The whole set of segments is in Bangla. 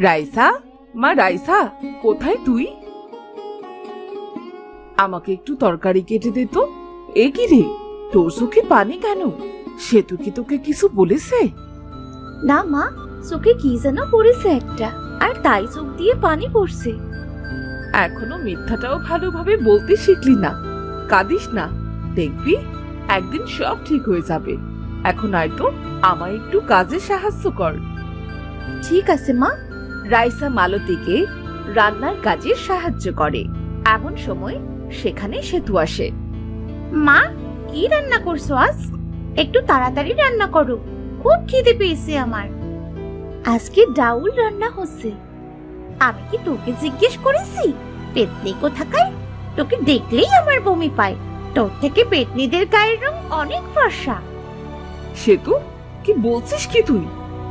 রাইসা, মা রাইসা, কোথায় তুই? আমাকে একটু তরকারি কেটে দে তো। এ কি রে, তোর চোখে পানি কেন? সেতু কি তোকে কিছু বলেছে? না মা, চোখে কি যেন পড়েছে একটা, আর তাই চোখ দিয়ে পানি পড়ছে। এখনো মিথ্যাটাও ভালোভাবে বলতে শিখলি না। কাঁদিস না, দেখবি একদিন সব ঠিক হয়ে যাবে। এখন আয় তো, আমায় একটু কাজে সাহায্য কর। ঠিক আছে মা। রাইসা মালতীকে রান্নার কাজে সাহায্য করে। এমন সময় সেখানে সেতু আসে। মা, কি রান্না করছো আজ? একটু তাড়াতাড়ি রান্না করো, খুব খিদে পেয়েছে আমার। আজকে ডাউল রান্না হচ্ছে। আমি কি তোকে জিজ্ঞেস করেছি? পেতনি কোথাকার, তোকে দেখলেই আমার বমি পায়। তোর থেকে পেতনিদের গায়ের রং অনেক ফর্সা। সেতু, কি বলছিস কি তুই?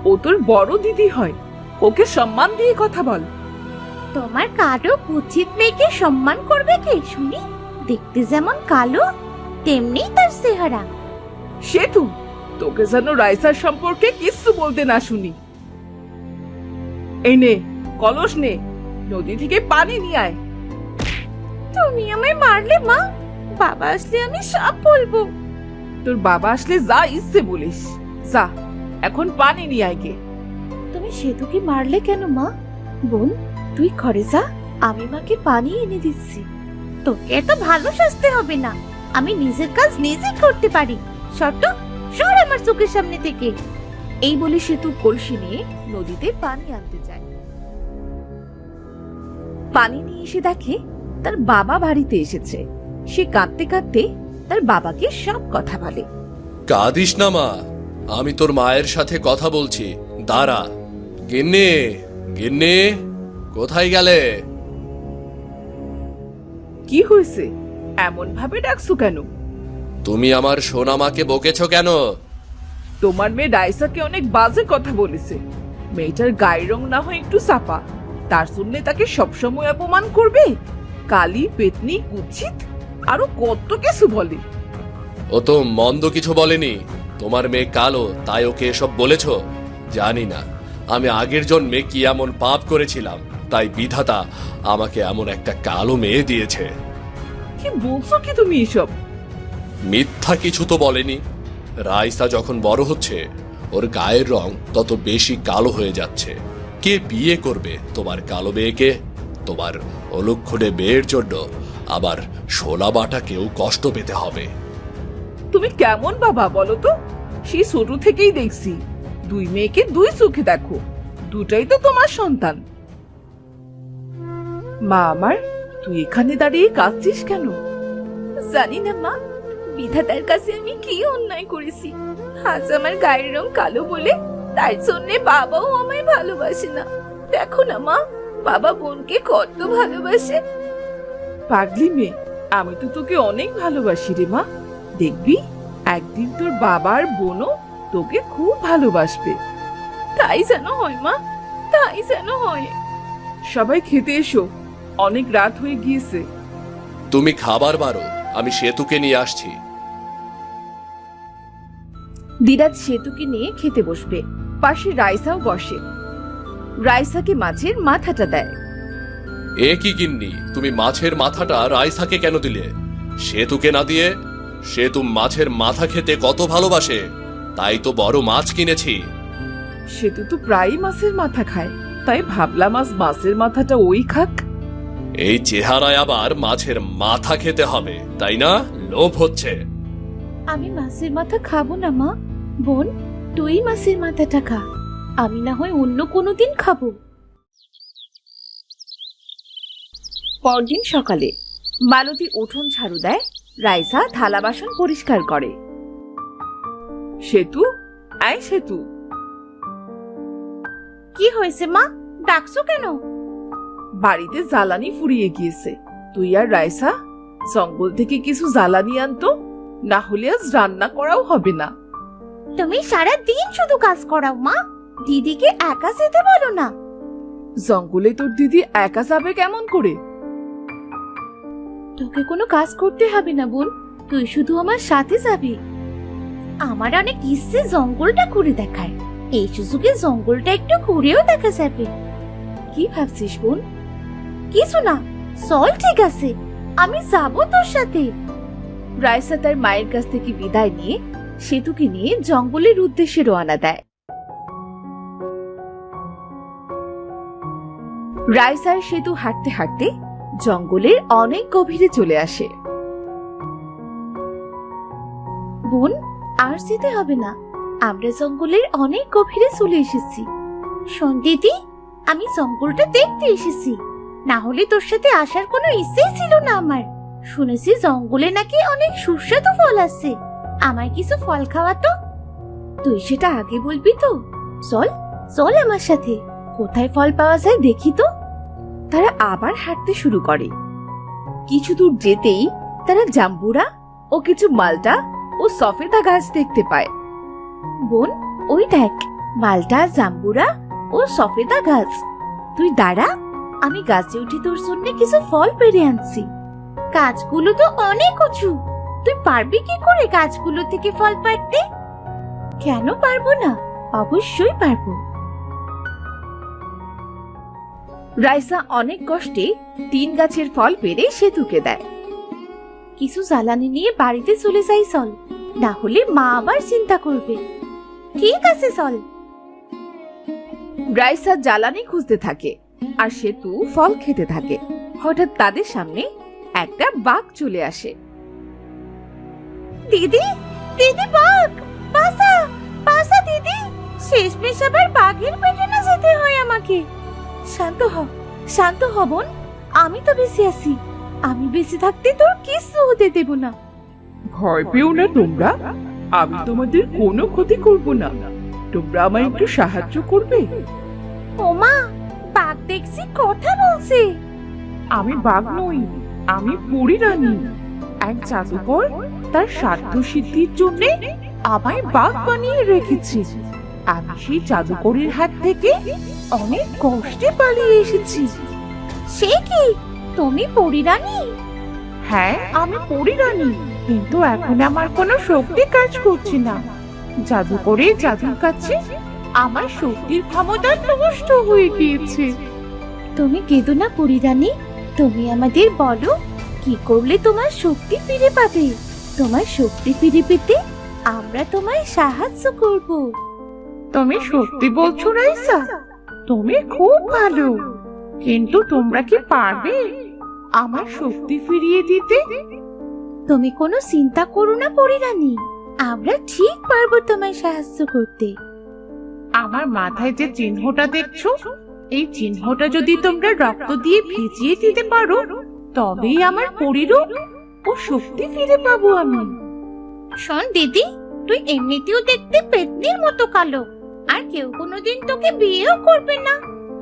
ও তোর বড় দিদি হয়, ওকে সম্মান দিয়ে কথা বল। তোমার কালো কুচিত মেয়েকে সম্মান করবে কে শুনি? দেখতে যেমন কালো তেমনি তার চেহারা। সেতু, তোকে যেন রাইসার সম্পর্কে কিচ্ছু বলতে না শুনি। এই নে কলস, নে নদী থেকে পানি নিয়ে আয়। তুমি আমায় মারলে মা, বাবা আসলে আমি সব বলবো। তোর বাবা আসলে যা ইচ্ছে বলিস। যা, এখন পানি নিয়ে আয় গে। তুমি সেতুকে মারলে কেন মা? বোন, তুই ঘরে যা, আমি মাকে পানি এনে দিচ্ছি। তোকে এত ভালো সাজতে হবে না, আমি নিজের কাজ নিজে করতে পারি। শর্ত, সর আমার চোখের সামনে থেকে। এই বলে সেতু কলসি নিয়ে নদীতে পানি আনতে যায়। পানি নিয়ে এসে দেখে তার বাবা বাড়িতে এসেছে। সে কাঁদতে কাঁদতে তার বাবাকে সব কথা বলে। কাঁদিস না মা, আমি তোর মায়ের সাথে কথা বলছি, দাঁড়া। গিন্নি, গিন্নি, কোথায় গেলে? কি হয়েছে, এমন ভাবে ডাকছো কেন? তুমি আমার সোনা মাকে বকেছ কেন? তোমার মেয়ে রাইসাকে অনেক বাজে কথা বলেছে। মেয়েটার গায়ের রং না হয় একটু চাপা, তার শুনলে তাকে সবসময় অপমান করবে। কালি, পেতনি, কুৎসিত, আরো কত কিছু বলে। ও তো মন্দ কিছু বলেনি। তোমার মেয়ে কালো, তাই ওকে এসব বলেছ? জানি না আমি আগের জন্মে কি এমন পাপ করেছিলাম, তাই বিধাতা আমাকে এমন একটা কালো মেয়ে দিয়েছে। কি বলছো কি তুমি এসব? মিথ্যা কিছু তো বলেনি। রাইসা যখন বড় হচ্ছে, ওর গায়ের রং তত বেশি কালো হয়ে যাচ্ছে। কে বিয়ে করবে তোমার কালো মেয়েকে? তোমার অলক্ষণে মেয়ের জন্য আবার শোলা বাটাকেও কষ্ট পেতে হবে। তুমি কেমন বাবা বলো তো? সেই ছোট থেকেই দেখছি দুই মেয়েকে দুই চোখে দেখো, দুটাই তো তোমার সন্তান। মা আমার, তুই এখানে দাঁড়িয়ে কাঁদছিস কেন? জানি না মা, বিধাতার কাছে আমি কি অন্যায় করেছি। আজ আমার গায়ের রং কালো বলে তার জন্য বাবাও আমায় ভালোবাসে না। দেখো না মা, বাবা বোনকে কত ভালোবাসে। পাগলি মেয়ে, আমি তো তোকে অনেক ভালোবাসি রে মা। দেখবি একদিন তোর বাবা আর বোনও তোকে খুব ভালোবাসবে। তাই যেন হয় মা, তাই যেন হয়। সবাই খেতে এসো, অনেক রাত হয়ে গিয়েছে। তুমি খাবার বারো, আমি সেতুকে নিয়ে আসছি। দিরাজ সেতুকে নিয়ে খেতে বসবে। পাশে রাইসাও বসে। রাইসাকে মাছের মাথাটা দেয়। এ কি গিন্নি, তুমি মাছের মাথাটা রাইসাকে কেন দিলে? সেতুকে না দিয়ে? সেতু মাছের মাথা খেতে কত ভালোবাসে, তাই তো বড় মাছ কিনেছি। সেতু তো প্রায়ই মাছের মাথা খায়, তাই ভাবলাম আজ মাছের মাথাটা ওই খাক। এই চেহারায় আবার মাছের মাথা খেতে হবে, তাই না? লোভ হচ্ছে। আমি মাছের মাথা খাবো না মা। বোন, তুই মাছের মাথাটা খা, আমি না হয় অন্য কোনো দিন খাবো। পরদিন সকালে মালতী উঠোন ঝাড়ু দেয়, রাইসা থালা বাসন পরিষ্কার করে। সেতু, আয় সেতু। কি হয়েছে মা, ডাকছো কেন? বাড়িতে জ্বালানি ফুরিয়ে গিয়েছে। তুই আর রাইসা জঙ্গল থেকে কিছু জ্বালানি আনতো, না হলে আজ রান্না করাও হবে না। তুমি সারা দিন শুধু কাজ করাও মা, দিদিকে একা যেতে বলো না। জঙ্গলে তোর দিদি একা যাবে কেমন করে? তোকে কোনো কাজ করতে হবে না বোন, তুই শুধু আমার সাথে যাবি। আমার অনেক ইচ্ছে জঙ্গলটা ঘুরে দেখায়, এই সুযোগে জঙ্গলটা একটু ঘুরেও দেখা যাবে। কি ভাবছিস বোন? কিছু না, চল ঠিক আছে, আমি যাবো তোর সাথে। রাইসা তার মায়ের কাছ থেকে বিদায় নিয়ে সেতুকে নিয়ে জঙ্গলের উদ্দেশ্যে রওনা দেয়। রাইসা আর সেতু হাঁটতে হাঁটতে জঙ্গলের অনেক গভীরে চলে আসে। বোন, আর যেতে হবে না, আমরা জঙ্গলের অনেক গভীরে চলে এসেছি। শোন দিদি, আমি জঙ্গলটা দেখতে এসেছি, না হলে তোর সাথে আসার কোনো ইচ্ছেই ছিল না আমার। শুনেছি জঙ্গলে নাকি অনেক সুস্বাদু ফল আছে, আমায় কিছু ফল খাওয়াতো। তুই সেটা আগে বলবি তো? চল চল আমার সাথে, কোথায় ফল পাওয়া যায় দেখি তো। তারা আবার হাঁটতে শুরু করে। কিছু দূর যেতেই তারা জাম্বুরা ও কিছু মালটা ও সফেদা গাছ দেখতে পায়। বোন, ওই দেখ, মালটা, জাম্বুরা ও সফেদা গাছ। তুই দাঁড়া, আমি গাছে উঠে তোর জন্য কিছু ফল পেড়ে আনছি। গাছগুলো তো অনেক উঁচু, তুই পারবি কি করে গাছগুলো থেকে ফল পাড়তে? কেন পারবো না, অবশ্যই পারবো। রাইসা অনেক কষ্টে 3 গাছের ফল পেড়ে সেতুকে দেয়। কিছু জ্বালানি নিয়ে বাড়িতে চলে যাই চল, না হলে মা আবার চিন্তা করবে। ঠিক আছে চল। রাইসা জ্বালানি খুঁজতে থাকে আর সেতু ফল খেতে থাকে। হঠাৎ তাদের সামনে একটা বাঘ চলে আসে। দিদি, দিদি, বাঘ! বাসা, বাসা দিদি, শেষমেশ আবার বাঘের পেটে না যেতে হয় আমাকে। শান্ত হ, শান্ত হ বোন, আমি তো বেঁচে আছি। আমি বেঁচে থাকতে তোর কিছু হতে দেব না। ভয় পেও না তোমরা, আমি তোমাদের কোনো ক্ষতি করব না। তোমরা আমায় একটু সাহায্য করবে? ওমা, বাঘ দেখছি কথা বলছে। আমি বাঘ নই, আমি পরী রানী। এক জাদুকর তার স্বার্থ সিদ্ধির জন্য আমায় বাঘ বানিয়ে রেখেছে। আমি সেই জাদুকরের হাত থেকে অনেক কষ্টে পালিয়ে এসেছি। সে কি, তুমি পরী রানী? হ্যাঁ, আমি পরী রানী, কিন্তু এখন আমার কোনো শক্তি কাজ করছে না। জাদুকরের জাদুর কাছে আমার শক্তির ক্ষমতা নষ্ট হয়ে গিয়েছে। তুমি কেঁদো না পরী রানী, তুমি আমাদের বলো কি করলে তোমার শক্তি ফিরে পাবে। তোমার শক্তি ফিরে পেতে আমরা তোমায় সাহায্য করব। তুমি সত্যি বলছো রাইসা? তুমি খুব ভালো, কিন্তু তোমরা কি পারবে আমার শক্তি ফিরিয়ে দিতে? তুমি কোনো চিন্তা করো না পরী রানী, আমরা ঠিক পারবো তোমায় সাহায্য করতে। আমার মাথায় যে চিহ্নটা দেখছো, এই চিহ্নটা যদি তোমরা রক্ত দিয়ে ভিজিয়ে দিতে পারো, তবেই আমার পরিরূপ ও শক্তি ফিরে পাবো আমি। শোন দিদি, তুই এমনিতেও দেখতে পেতনির মতো কালো, আর কেউ কোনোদিন তোকে বিয়েও করবে না।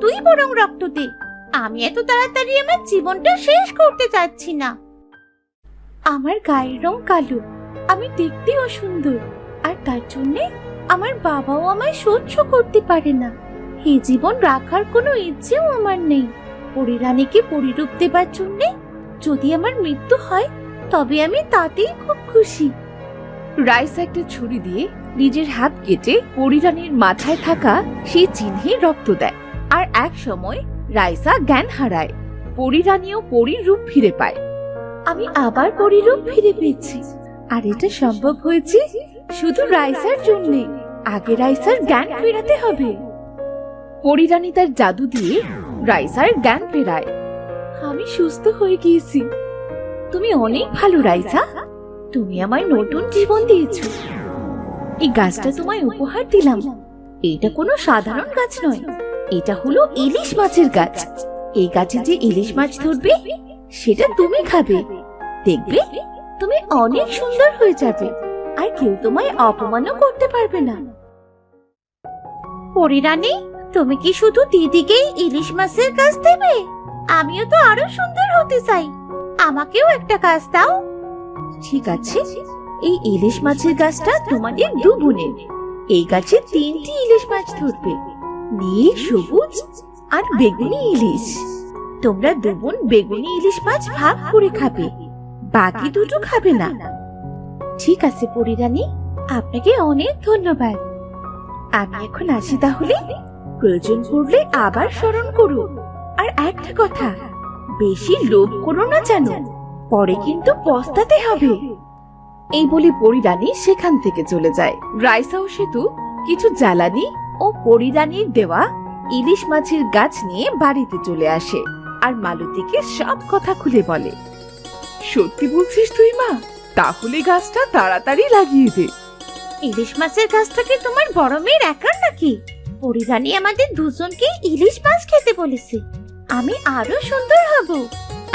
তুই বরং রক্ত দে, আমি এত তাড়াতাড়ি আমার জীবনটা শেষ করতে চাচ্ছি না। আমার গায়ের রং কালো, আমি দেখতে অসুন্দর, আর তার জন্যে আমার বাবাও আমায় সহ্য করতে পারে না। এই জীবন রাখার কোনো ইচ্ছেও আমার নেই। পরী রানীকে পরিরূপ দেবার জন্যে যদি আমার মৃত্যু হয়, তবে আমি তাতেই খুব খুশি। রাইসা একটা ছুরি দিয়ে নিজের হাত কেটে পরী রানীর মাথায় থাকা সেই চিহ্নে রক্ত দেয়। আর এক সময় রাইসা জ্ঞান হারায়। পরী রানীও পরীর রূপ ফিরে পায়। আমি আবার পরীর রূপ ফিরে পেয়েছি, আর এটা সম্ভব হয়েছে শুধু রাইসার জন্যে। আগে রাইসার জ্ঞান ফেরাতে হবে। পরী রানী তার জাদু দিয়ে রাইসার জ্ঞান ফেরায়। আমি সুস্থ হয়ে গিয়েছি। তুমি অনেক ভালো রাইসা, তুমি আমায় নতুন জীবন দিয়েছো। এই গাছটা তোমায় উপহার দিলাম। এটা কোনো সাধারণ গাছ নয়, এটা হলো ইলিশ মাছের গাছ। এই গাছে যে ইলিশ মাছ ধরবে সেটা তুমি খাবে। দেখবে তুমি অনেক সুন্দর হয়ে যাবে, আর কেউ তোমায় অপমানও করতে পারবে না। পরী রানী, তুমি কি শুধু দিদিকেই ইলিশ মাছের গাছ দেবে? আমিও তো আরো সুন্দর হতে চাই, আমাকেও একটা গাছ দাও। ঠিক আছে, এই ইলিশ মাছের গাছটা তোমাদের 2 বোনের। এই গাছে 3টি ইলিশ মাছ ধরবে, নীল, সবুজ আর বেগুনি ইলিশ। তোমরা 2 বোন বেগুনি ইলিশ মাছ ভাগ করে খাবে, বাকি 2টো খাবে না। ঠিক আছে পরী রানী, আপনাকে অনেক ধন্যবাদ। আমি এখন আসি তাহলে, প্রয়োজন পড়লে আবার স্মরণ করো। আর একটা কথা, বেশি লোভ করো না জানো, পরে কিন্তু পস্তাতে হবে। এই বলে পরিরানী সেখান থেকে চলে যায়। রাইসা ও সেতু কিছু জ্বালানি ও পরিরানীর দেওয়া ইলিশ মাছের গাছ নিয়ে বাড়িতে চলে আসে আর মালতীকে সব কথা খুলে বলে। সত্যি বলছিস তুই মা? তাহলে গাছটা তাড়াতাড়ি লাগিয়ে দে। ইলিশ মাছের গাছটা কি তোমার বড় মেয়ের একার নাকি? পরিরানী আমাদের দুজনকে ইলিশ মাছ খেতে বলেছে। আমি আরো সুন্দর হব,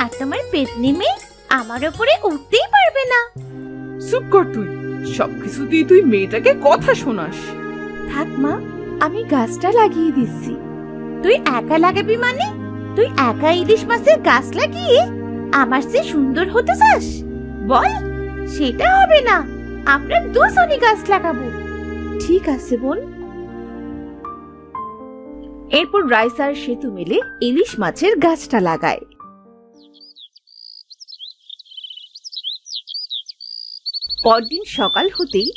আর তোমার পেতনি মেয়ে আমার উপরে উঠতেই পারবে না। চুপ কর তুই, সবকিছুতেই তুই মেয়েটাকে কথা শোনাস। থাক মা, আমি গাছটা লাগিয়ে দিচ্ছি। তুই একা লাগাবি মানে? তুই একা ইলিশ মাছের গাছ লাগিয়ে আমার চেয়ে সুন্দর হতে চাস? বল, সেটা হবে না। আমরা দুজনই গাছ লাগাবো। ঠিক আছে বোন। এরপর রাইসা আর সেতু মিলে ইলিশ মাছের গাছটা লাগায়। পরদিন সকাল হতেই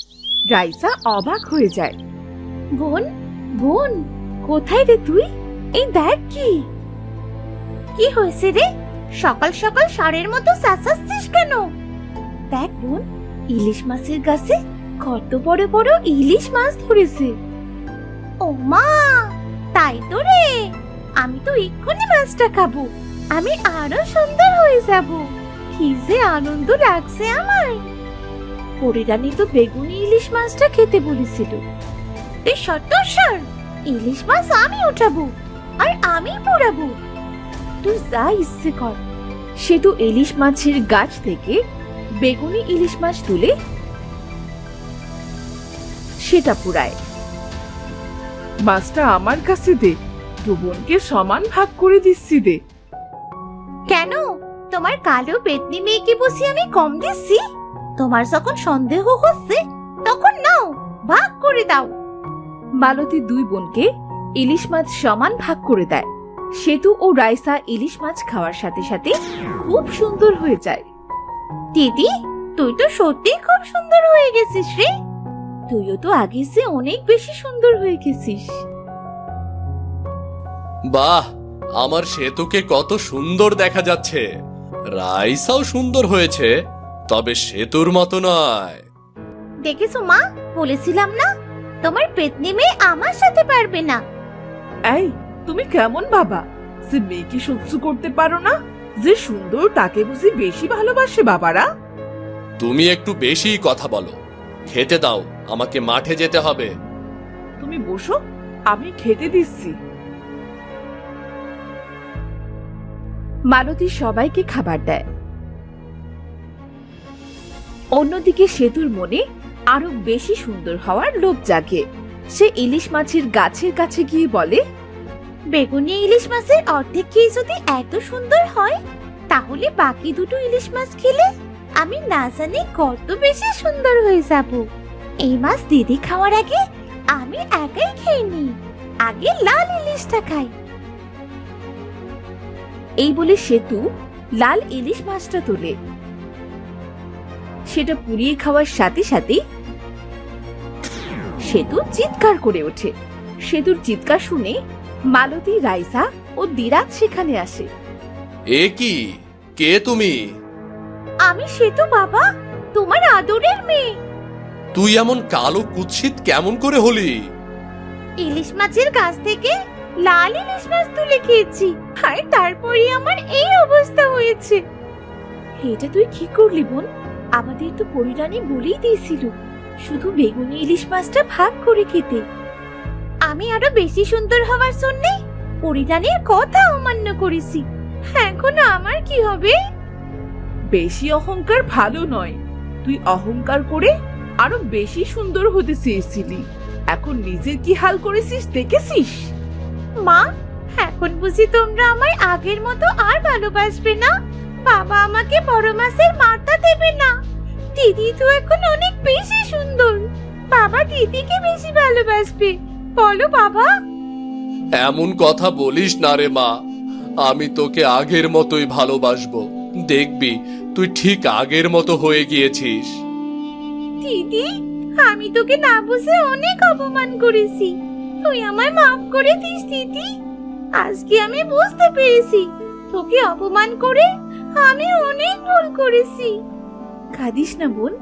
রাইসা অবাক হয়ে যায়। বোন, বোন, কোথায় রে তুই? এই দেখ কি কি হয়েছে রে? সকাল সকাল ষাঁড়ের মতো চেঁচাচ্ছিস কেন? দেখ বোন, ইলিশ মাছের গাছে কত বড় বড় ইলিশ মাছ ধরেছে। ও মা, তাই তো রে! আমি তো এক্ষুনি মাছটা খাবো। আমি আরো সুন্দর হয়ে যাব। কি যে আনন্দ লাগছে আমার। পরিরানী তো বেগুনি ইলিশ মাছটা খেতে বলেছিল। তুই সত্যস্বর, ইলিশ মাছ আমি উঠাবো আর আমি পোড়াবো। তুই যা ইচ্ছে কর। সেতু ইলিশ মাছের গাছ থেকে বেগুনি ইলিশ মাছ তুলে সেটা পুরায়। মাছটা আমার কাছে দে, তো বোনকে সমান ভাগ করে দিচ্ছি দে। কেন? তোমার কালো পেতনি মেয়েকে বুঝি আমি কম দিচ্ছি? তোমার যখন সন্দেহ হচ্ছে তখন নাও, ভাগ করে দাও। মালতী দুই বোনকে ইলিশ মাছ সমান ভাগ করে দেয়। সেতু ও রাইসা ইলিশ মাছ খাওয়ার সাথে সাথে খুব সুন্দর হয়ে যায়। দিদি, তুই তো সত্যি খুব সুন্দর হয়ে গেছিস রে। তুইও তো আগে সে অনেক বেশি সুন্দর হয়ে গেছিস। বাহ, আমার সেতুকে কত সুন্দর দেখা যাচ্ছে। রাইসাও সুন্দর হয়েছে, তবে সেতুর মতো নয়। দেখেছো মা, বলেছিলাম না তোমার পেতনি মেয়ে আমার সাথে পারবে না। এই, তুমি কেমন বাবা? যে মেয়েকে সহ্য করতে পারো না? যে সুন্দর তাকে বুঝি বেশি ভালোবাসে বাবারা? তুমি একটু বেশি কথা বলো। খেতে দাও, আমাকে মাঠে যেতে হবে। তুমি বসো, আমি খেতে দিচ্ছি। মালতী সবাইকে খাবার দেয়। অন্যদিকে সেতুর মনে আরো বেশি সুন্দর হওয়ার লোভ জাগে। সে ইলিশ মাছের গাছের কাছে গিয়ে বলে, বেগুনি ইলিশ মাছের অর্ধেক খেয়ে যদি এত সুন্দর হয়, তাহলে বাকি দুটো ইলিশ মাছ খেলে আমি না জানি কত বেশি সুন্দর হয়ে যাব। এই মাছ দিদি খাওয়ার আগে আমি একাই খেয়ে নিই। আগে লাল ইলিশটা খাই। এই বলে সেতু লাল ইলিশ মাছটা তোলে। সেটা পুড়িয়ে খাওয়ার সাথে সাথে সেতু চিৎকার করে ওঠে। সেতুর চিৎকার শুনে মালতী, রাইসা ও দিরাজ সেখানে আসে। এ কি? কে তুমি? আমি সেতু বাবা, তোমার আদরের মেয়ে। তুই এমন কালো কুৎসিত কেমন করে হলি? ইলিশ মাছের গাছ থেকে লাল ইলিশ মাছ তুলে খেয়েছি, আর তারপরই আমার এই অবস্থা হয়েছে। এটা তুই কি করলি বোন? আমাদের তো পরিরানী বলেই দিয়েছিল শুধু বেগুনি ইলিশ মাছটা ভাগ করে খেতে। আমি আরো বেশি সুন্দর হওয়ার জন্য পরিরানীর কথা অমান্য করেছি। এখন আমার কি হবে? বেশি অহংকার ভালো নয়। তুই অহংকার করে আরো বেশি সুন্দর হতে চেয়েছিলি, এখন নিজের কি হাল করেছিস দেখেছিস? মা, এখন বুঝি তোমরা আমায় আগের মতো আর ভালোবাসবে না? বাবা আমাকে বড় মাছের মাথা দেবে না। দিদি তো এখন অনেক বেশি সুন্দর। বাবা দিদিকে বেশি ভালোবাসবে। বলো বাবা। এমন কথা বলিস না রে মা। আমি তোকে আগের মতোই ভালোবাসবো। দেখবি তুই ঠিক আগের মতো হয়ে গিয়েছিস। দিদি, আমি তোকে না বুঝে অনেক অপমান করেছি। তুই আমায় মাফ করে দিস দিদি। আজকে আমি বুঝতে পেরেছি তোকে অপমান করে আমি অনেক ভুল করেছি। কাঁদিস না বোন,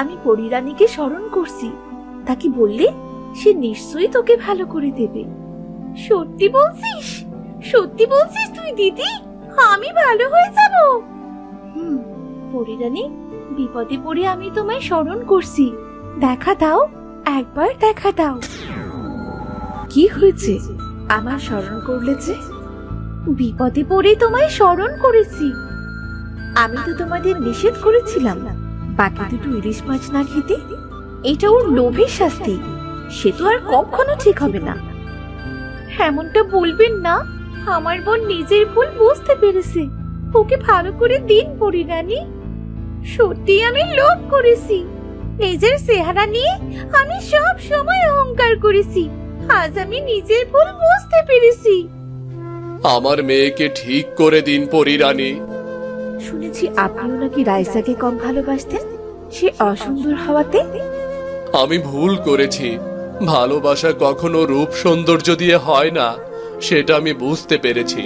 আমি পরিরানীকে স্মরণ করছি। তাকে বললে সে নিশ্চয়ই তোকে ভালো করে দেবে। সত্যি বলছিস? সত্যি বলছিস তুই দিদি? আমি ভালো হয়ে যাব? পরিরানী, বিপদে পড়ে আমি তোমায় স্মরণ করছি। দেখা দাও, একবার দেখা দাও। কি হয়েছে আমার স্মরণ করলে যে? বিপদে পড়ে তোমায় স্মরণ করেছি। আমি তো তোমাদের নিষেধ করেছিলাম বাকি দুটো ইলিশ মাছ না খেতে। এটা ওর লোভের শাস্তি, সে তো আর কখনো ঠিক হবে না। এমনটা বলবেন না, আমার বোন নিজের ভুল বুঝতে পেরেছে। ওকে ভালো করে দিন পরিরানী। সত্যি আমি লোভ করেছি, নিজের চেহারা নিয়ে আমি সব সময় অহংকার করেছি। আজ আমি নিজের ভুল বুঝতে পেরেছি। আমার মেয়েকে ঠিক করে দিন পরিরানী। শুনেছি আপনিও নাকি রাইসাকে কম ভালোবাসতেন, সে অসুন্দর হওয়াতে। আমি ভুল করেছি। ভালোবাসা কখনো রূপ সৌন্দর্য দিয়ে হয় না, সেটা আমি বুঝতে পেরেছি।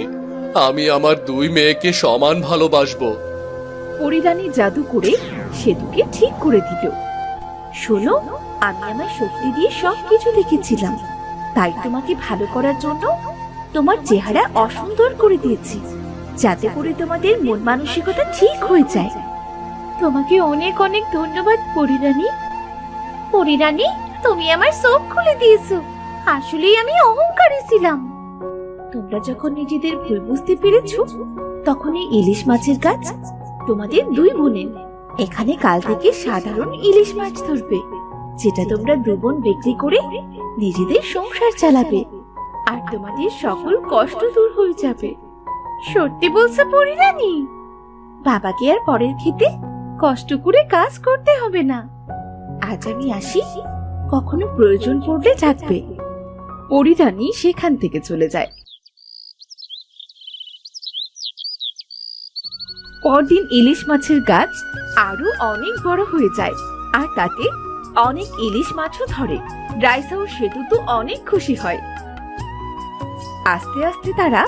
আমি আমার দুই মেয়েকে সমান ভালোবাসবো। পরিরানী জাদু করে সেতুকে ঠিক করে দিল। শোনো, আমি আমার শক্তি দিয়ে সবকিছু দেখেছিলাম, তাই তোমাকে ভালো করার জন্য তোমার চেহারা অসুন্দর করে দিয়েছি, যাতে করে তোমাদের মন মানসিকতা ঠিক হয়ে যায়। তোমাকে অনেক অনেক ধন্যবাদ পরিরানী। পরিরানী, তুমি আমার চোখ খুলে দিয়েছো। আসলেই আমি অহংকারী ছিলাম। তোমরা যখন নিজেদের ভুল বুঝতে পেরেছো, তখন এই ইলিশ মাছের গাছ তোমাদের দুই বোনের এখানে কাল থেকে সাধারণ ইলিশ মাছ ধরবে, যেটা তোমরা দু বোন বিক্রি করে নিজেদের সংসার চালাবে, আর তোমাদের সকল কষ্ট দূর হয়ে যাবে। সত্যি বলছো পরিরানী? বাবাকে আর পরের খেতে কষ্ট করে কাজ করতে হবে না। আজ আমি আসি, কখনো প্রয়োজন পড়লে ডাকবে। পরিরানী সেখান থেকে চলে যায়। পরদিন ইলিশ মাছের গাছ আরো অনেক বড় হয়ে যায়, আর তাতে অনেক ইলিশ মাছও ধরে। রাইসা ও সেতু তো অনেক খুশি হয়। আস্তে আস্তে তারা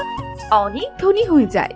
অনেক ধনী হয়ে যায়।